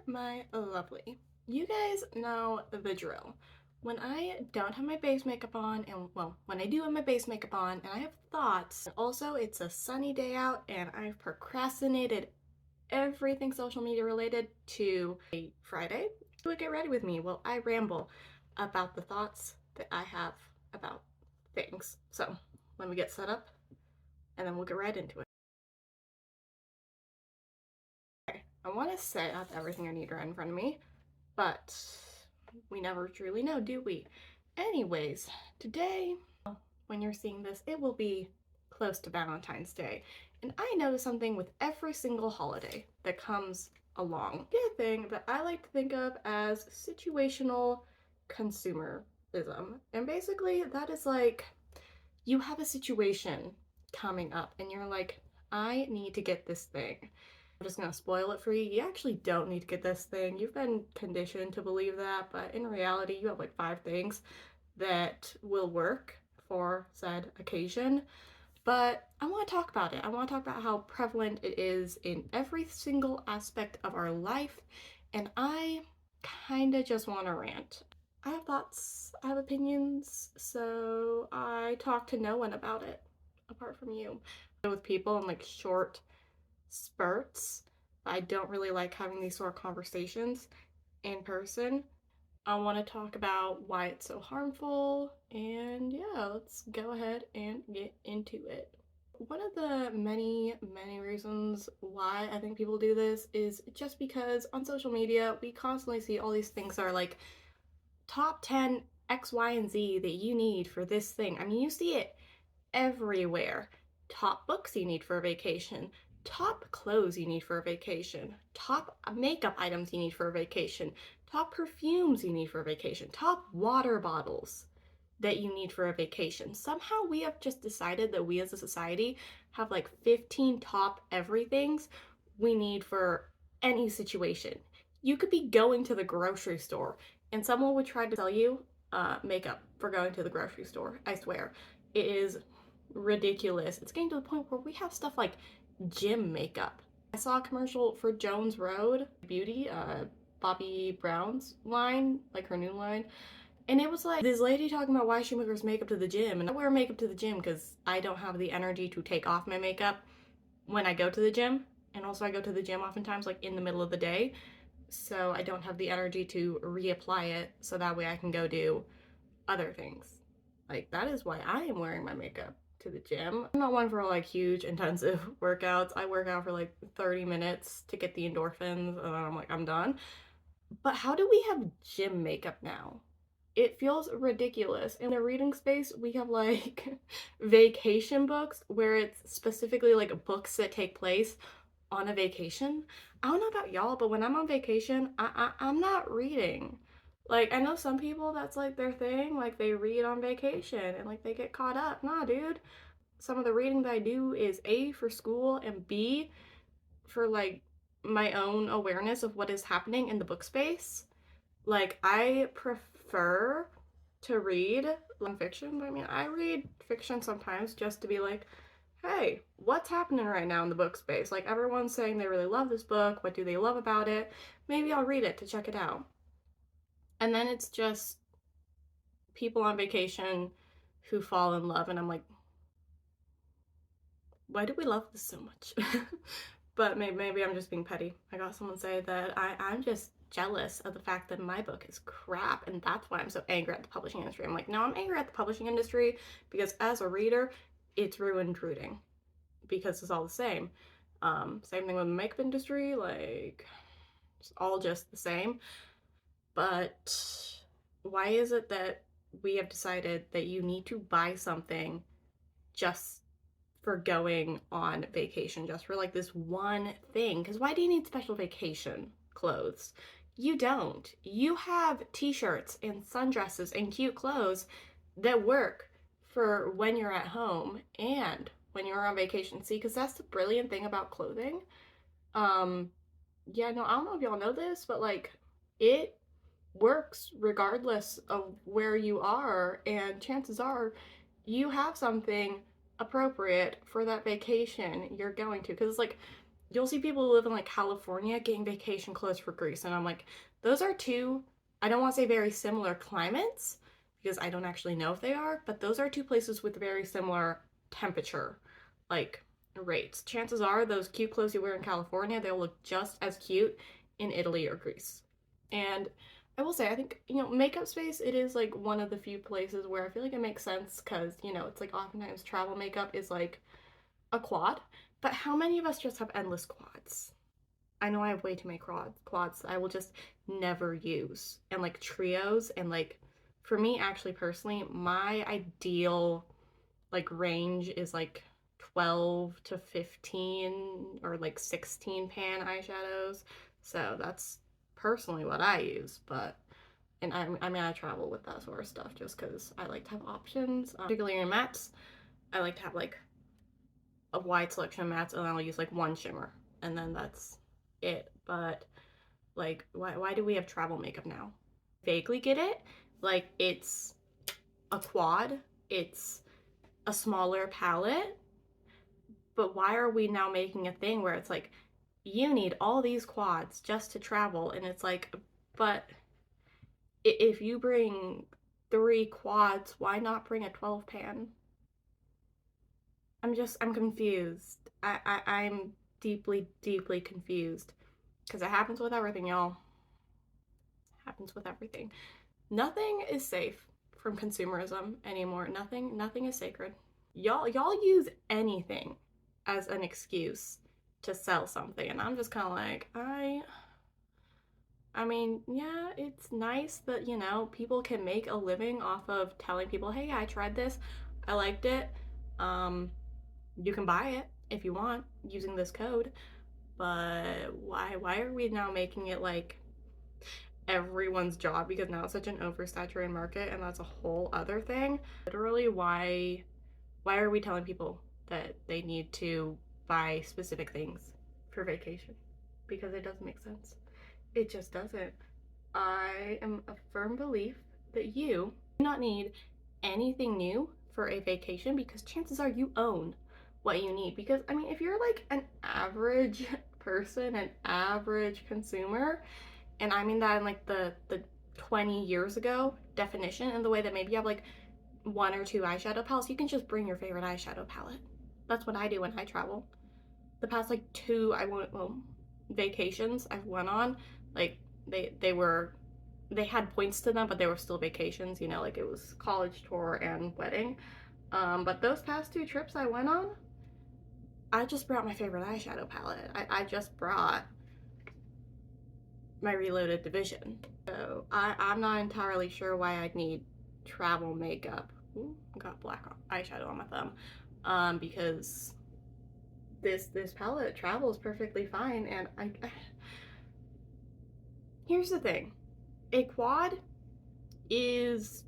my lovely. You guys know the drill. When I don't have my base makeup on, and well, when I do have my base makeup on and I have thoughts, and also it's a sunny day out and I've procrastinated everything social media related to a Friday to get ready with me. Well, I ramble about the thoughts that I have about things. So let me get set up and then we'll get right into it. Okay, I want to say I have everything I need right in front of me, but we never truly know, do we? Anyways, today, when you're seeing this, it will be close to Valentine's Day. And I notice something with every single holiday that comes along. A thing that I like to think of as situational consumerism. And basically, that is like you have a situation coming up and you're like, I need to get this thing. I'm just gonna spoil it for you. You actually don't need to get this thing. You've been conditioned to believe that, but in reality, you have like 5 things that will work for said occasion. But I want to talk about it. I want to talk about how prevalent it is in every single aspect of our life. And I kind of just want to rant. I have thoughts, I have opinions, so I talk to no one about it apart from you. With people in like short spurts. I don't really like having these sort of conversations in person. I want to talk about why it's so harmful, and yeah, let's go ahead and get into it. One of the many reasons why I think people do this is just because on social media we constantly see all these things that are like top 10 X, Y, and Z that you need for this thing. I mean, you see it everywhere. Top books you need for a vacation, top clothes you need for a vacation, top makeup items you need for a vacation, top perfumes you need for a vacation, top water bottles that you need for a vacation. Somehow we have just decided that we as a society have like 15 top everythings we need for any situation. You could be going to the grocery store and someone would try to sell you makeup for going to the grocery store. I swear. It is ridiculous. It's getting to the point where we have stuff like gym makeup. I saw a commercial for Jones Road Beauty, Bobby Brown's line, like her new line. And it was like this lady talking about why she wears makeup to the gym. And I wear makeup to the gym because I don't have the energy to take off my makeup when I go to the gym. And also I go to the gym oftentimes like in the middle of the day. So I don't have the energy to reapply it so that way I can go do other things. Like that is why I am wearing my makeup to the gym. I'm not one for like huge intensive workouts. I work out for like 30 minutes to get the endorphins and then I'm like, I'm done. But how do we have gym makeup now? It feels ridiculous. In the reading space, we have like vacation books where it's specifically like books that take place on a vacation. I don't know about y'all, but when I'm on vacation, I'm not reading. Like, I know some people that's like their thing, like they read on vacation and like they get caught up. Nah, dude. Some of the reading that I do is A, for school, and B, for like my own awareness of what is happening in the book space. Like, I prefer to read nonfiction, but I mean, I read fiction sometimes just to be like, hey, what's happening right now in the book space? Like, everyone's saying they really love this book. What do they love about it? Maybe I'll read it to check it out. And then it's just people on vacation who fall in love, and I'm like, why do we love this so much? But maybe I'm just being petty. I got someone say that I'm just jealous of the fact that my book is crap, and that's why I'm so angry at the publishing industry. I'm like, no, I'm angry at the publishing industry because as a reader, it's ruined reading because it's all the same. Same thing with the makeup industry, like it's all just the same. But why is it that we have decided that you need to buy something just for going on vacation, just for like this one thing? Because why do you need special vacation clothes? You don't. You have t-shirts and sundresses and cute clothes that work for when you're at home and when you're on vacation. See, because that's the brilliant thing about clothing. Um, yeah, no, I don't know if y'all know this, but like it works regardless of where you are, and chances are you have something appropriate for that vacation you're going to. Because it's like You'll see people who live in like California getting vacation clothes for Greece, and I'm like, those are two, I don't want to say very similar climates because I don't actually know if they are, but those are two places with very similar temperature like rates. Chances are those cute clothes you wear in California, they'll look just as cute in Italy or Greece. And I will say, I think, makeup space, it is like one of the few places where I feel like it makes sense because, it's like oftentimes travel makeup is like a quad, but how many of us just have endless quads? I know I have way too many quads I will just never use. And like trios and like for me actually personally, my ideal like range is like 12 to 15 or like 16 pan eyeshadows. So that's personally what I use, but and I mean I travel with that sort of stuff just because I like to have options, particularly in mattes. I like to have like a wide selection of mattes and I'll use like one shimmer and then that's it. But like why do we have travel makeup now? Vaguely get it. Like it's a quad, it's a smaller palette, but why are we now making a thing where it's like you need all these quads just to travel and it's like but if you bring 3 quads, why not bring a 12 pan? I'm confused. I'm deeply, deeply confused. Because it happens with everything, y'all. It happens with everything. Nothing is safe from consumerism anymore. Nothing is sacred. Y'all use anything as an excuse to sell something. And I'm just kind of like, I mean, yeah, it's nice that, people can make a living off of telling people, hey, I tried this. I liked it. You can buy it if you want using this code, but why are we now making it like everyone's job because now it's such an oversaturated market and that's a whole other thing. Literally, why are we telling people that they need to buy specific things for vacation? Because it doesn't make sense. It just doesn't. I am a firm belief that you do not need anything new for a vacation because chances are you own what you need. Because, I mean, if you're like an average person, an average consumer, and I mean that in like the 20 years ago definition, in the way that maybe you have like 1 or 2 eyeshadow palettes, you can just bring your favorite eyeshadow palette. That's what I do when I travel. The past like 2 vacations I've went on, like they had points to them, but they were still vacations, like it was college tour and wedding. But those past 2 trips I went on, I just brought my favorite eyeshadow palette. I just brought my Reloaded division. So I'm not entirely sure why I'd need travel makeup. Ooh, got black eyeshadow on my thumb. Because this palette travels perfectly fine, and here's the thing. A quad is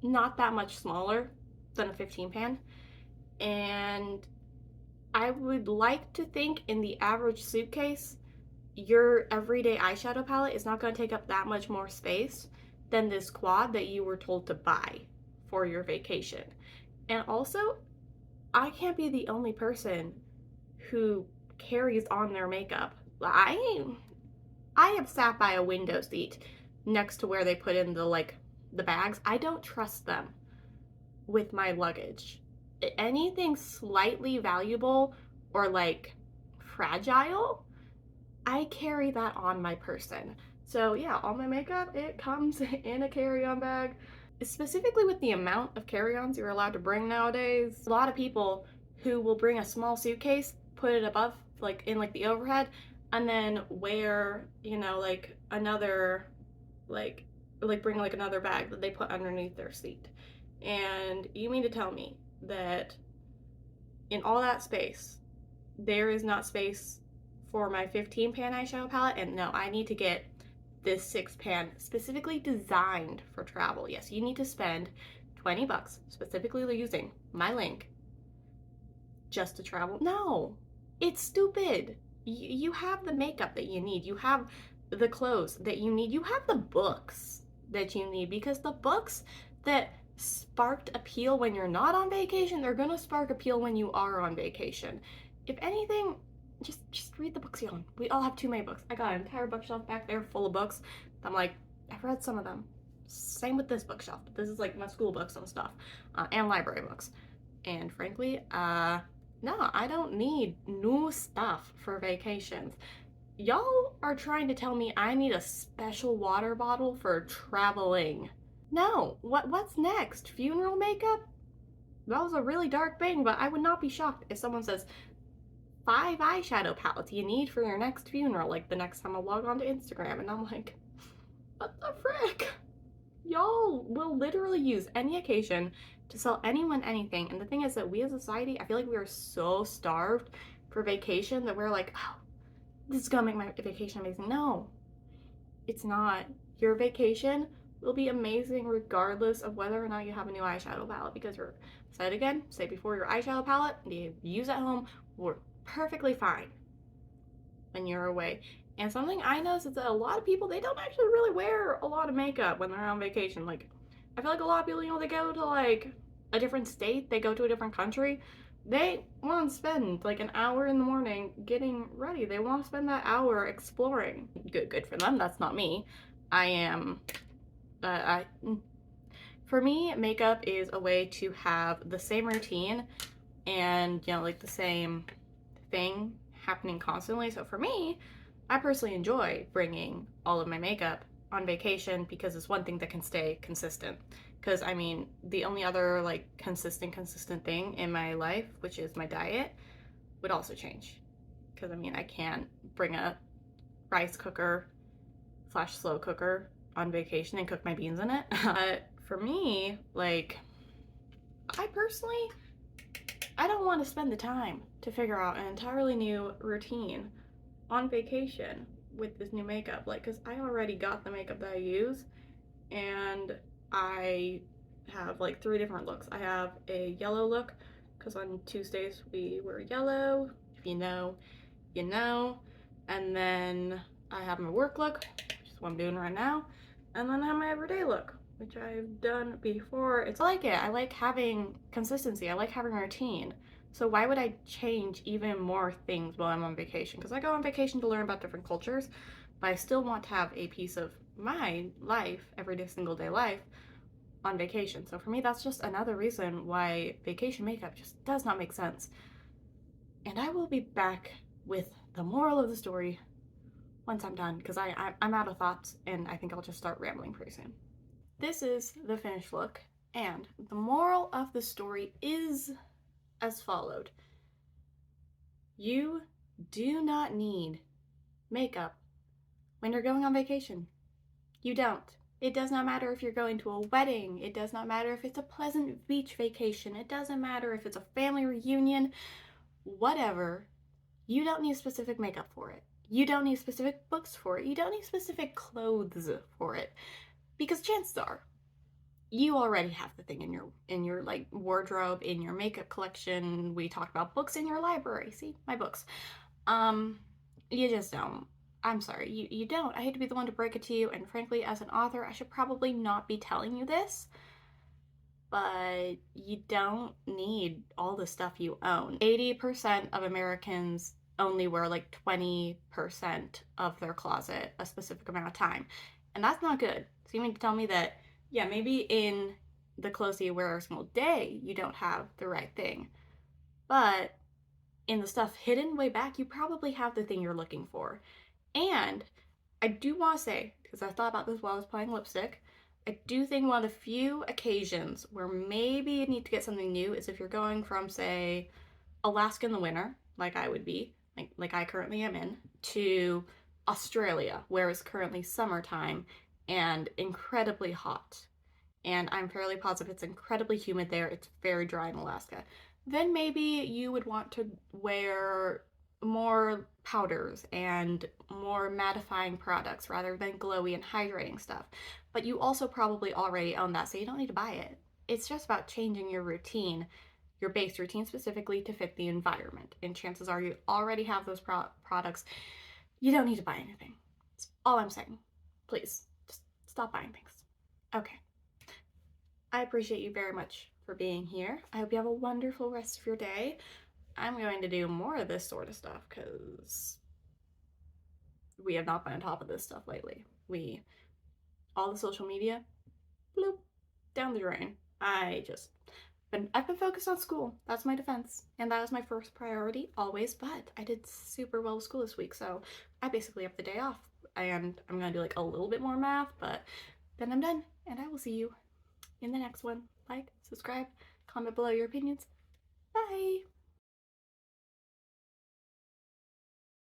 not that much smaller than a 15 pan, and I would like to think in the average suitcase your everyday eyeshadow palette is not going to take up that much more space than this quad that you were told to buy for your vacation. And also, I can't be the only person who carries on their makeup. I have sat by a window seat next to where they put in the bags. I don't trust them with my luggage. Anything slightly valuable or like fragile, I carry that on my person. So yeah, all my makeup, it comes in a carry-on bag. Specifically with the amount of carry-ons you're allowed to bring nowadays, a lot of people who will bring a small suitcase, put it above, like in like the overhead, and then wear, like another, like bring like another bag that they put underneath their seat. And you mean to tell me that in all that space, there is not space for my 15 pan eyeshadow palette? And no, I need to get this 6 pan specifically designed for travel. Yes, you need to spend 20 bucks specifically using my link just to travel. No, it's stupid. You have the makeup that you need. You have the clothes that you need. You have the books that you need, because the books that sparked appeal when you're not on vacation, they're gonna spark appeal when you are on vacation. If anything, just read the books you own. We all have too many books. I got an entire bookshelf back there full of books. I'm like, I've read some of them. Same with this bookshelf. This is like my school books and stuff, and library books. And frankly, no, I don't need new stuff for vacations. Y'all are trying to tell me I need a special water bottle for traveling. No, what's next? Funeral makeup? That was a really dark thing, but I would not be shocked if someone says 5 eyeshadow palettes you need for your next funeral, like the next time I log on to Instagram, and I'm like, what the frick? Y'all will literally use any occasion to sell anyone anything. And the thing is that we as a society, I feel like we are so starved for vacation that we're like, oh, this is gonna make my vacation amazing. No, it's not. Your vacation will be amazing regardless of whether or not you have a new eyeshadow palette, because your, say it again, say before, your eyeshadow palette you use at home will perfectly fine when you're away. And something I noticed is that a lot of people, they don't actually really wear a lot of makeup when they're on vacation. Like, I feel like a lot of people, you know, they go to like a different state, they go to a different country, they want to spend like an hour in the morning getting ready. They want to spend that hour exploring. Good for them. That's not me. I am, for me, makeup is a way to have the same routine and, you know, like the same thing happening constantly. So for me, I personally enjoy bringing all of my makeup on vacation because it's one thing that can stay consistent. Because I mean, the only other like consistent thing in my life, which is my diet, would also change. Because I mean, I can't bring a rice cooker / slow cooker on vacation and cook my beans in it. But for me, like, I personally, I don't want to spend the time to figure out an entirely new routine on vacation with this new makeup. Like, because I already got the makeup that I use, and I have like 3 different looks. I have a yellow look, because on Tuesdays we wear yellow. If you know, you know. And then I have my work look, which is what I'm doing right now. And then I have my everyday look, which I've done before. I like it. I like having consistency. I like having a routine. So why would I change even more things while I'm on vacation? Because I go on vacation to learn about different cultures, but I still want to have a piece of my life, everyday single day life, on vacation. So for me, that's just another reason why vacation makeup just does not make sense. And I will be back with the moral of the story once I'm done, because I'm out of thoughts and I think I'll just start rambling pretty soon. This is the finished look, and the moral of the story is as followed. You do not need makeup when you're going on vacation. You don't. It does not matter if you're going to a wedding. It does not matter if it's a pleasant beach vacation. It doesn't matter if it's a family reunion. Whatever. You don't need specific makeup for it. You don't need specific books for it. You don't need specific clothes for it. Because chances are, you already have the thing in your like wardrobe, in your makeup collection. We talked about books in your library. See, my books. You just don't. I'm sorry, you don't. I hate to be the one to break it to you, and frankly, as an author, I should probably not be telling you this, but you don't need all the stuff you own. 80% of Americans only wear like 20% of their closet a specific amount of time, and that's not good. So you mean to tell me that, yeah, maybe in the clothes that you wear every single day, you don't have the right thing, but in the stuff hidden way back, you probably have the thing you're looking for. And I do want to say, because I thought about this while I was applying lipstick, I do think one of the few occasions where maybe you need to get something new is if you're going from, say, Alaska in the winter, like I would be, like I currently am in, to Australia, where it's currently summertime and incredibly hot. And I'm fairly positive it's incredibly humid there. It's very dry in Alaska. Then maybe you would want to wear more powders and more mattifying products rather than glowy and hydrating stuff. But you also probably already own that, so you don't need to buy it. It's just about changing your routine, your base routine specifically, to fit the environment. And chances are you already have those products. You don't need to buy anything. That's all I'm saying. Please, just stop buying things. Okay. I appreciate you very much for being here. I hope you have a wonderful rest of your day. I'm going to do more of this sort of stuff because we have not been on top of this stuff lately. All the social media, bloop, down the drain. I've been focused on school. That's my defense. And that was my first priority always, but I did super well with school this week, so I basically have the day off. And I'm gonna do like a little bit more math, but then I'm done. And I will see you in the next one. Like, subscribe, comment below your opinions. Bye!